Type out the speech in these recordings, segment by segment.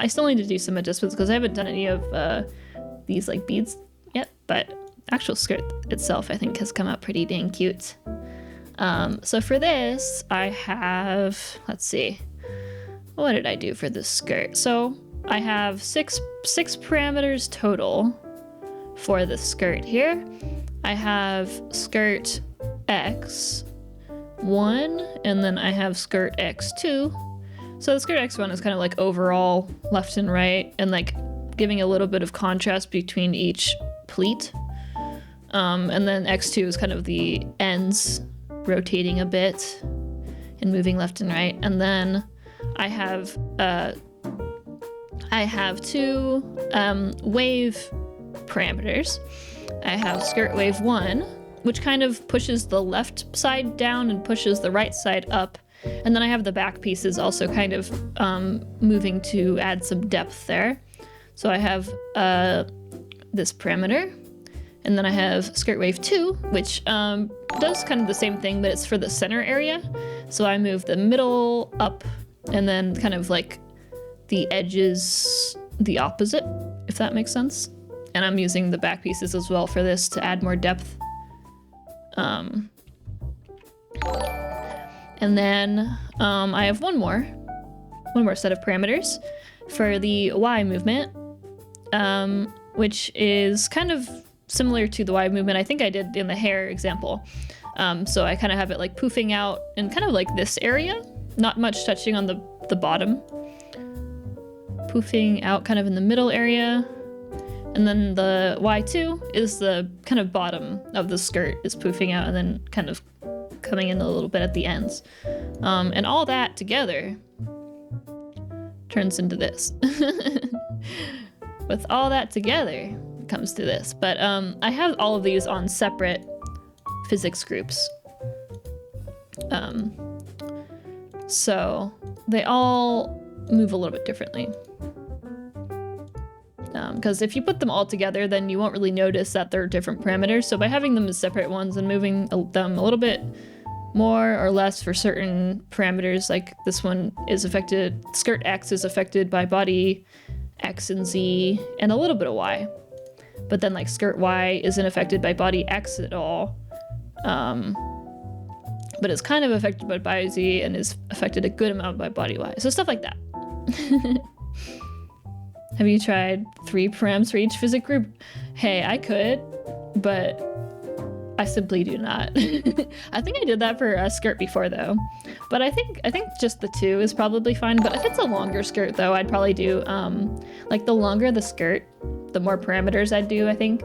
I still need to do some adjustments because I haven't done any of these like beads yet, but actual skirt itself I think has come out pretty dang cute. So for this I have, let's see, what did I do for this skirt? So I have six parameters total for the skirt here. I have skirt X1 and then I have skirt X2. So the skirt X1 is kind of like overall left and right and like giving a little bit of contrast between each pleat. And then X2 is kind of the ends rotating a bit and moving left and right. And then I have two wave parameters. I have skirt wave 1, which kind of pushes the left side down and pushes the right side up. And then I have the back pieces also kind of moving to add some depth there. So I have this parameter. And then I have skirt wave 2, which does kind of the same thing, but it's for the center area. So I move the middle up and then kind of like the edges the opposite, if that makes sense. And I'm using the back pieces as well for this to add more depth. And then I have one more set of parameters for the Y movement, which is kind of similar to the Y movement I think I did in the hair example. So I kind of have it like poofing out in kind of like this area, not much touching on the bottom. Poofing out kind of in the middle area. And then the Y2 is the kind of bottom of the skirt is poofing out and then kind of coming in a little bit at the ends. And all that together turns into this. With all that together, it comes to this. But I have all of these on separate physics groups. So they all move a little bit differently. Because if you put them all together, then you won't really notice that they're different parameters. So by having them as separate ones and moving them a little bit more or less for certain parameters, like this one is affected, skirt X is affected by body X and Z and a little bit of Y. But then like skirt Y isn't affected by body X at all. But it's kind of affected by body Z and is affected a good amount by body Y. So stuff like that. Have you tried 3 params for each physics group? Hey, I could, but I simply do not. I think I did that for a skirt before though. But I think just the 2 is probably fine. But if it's a longer skirt though, I'd probably do, like the longer the skirt, the more parameters I'd do, I think.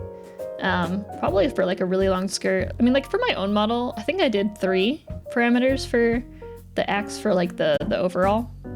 Probably for like a really long skirt. I mean, like for my own model, I think I did 3 parameters for the X for like the overall.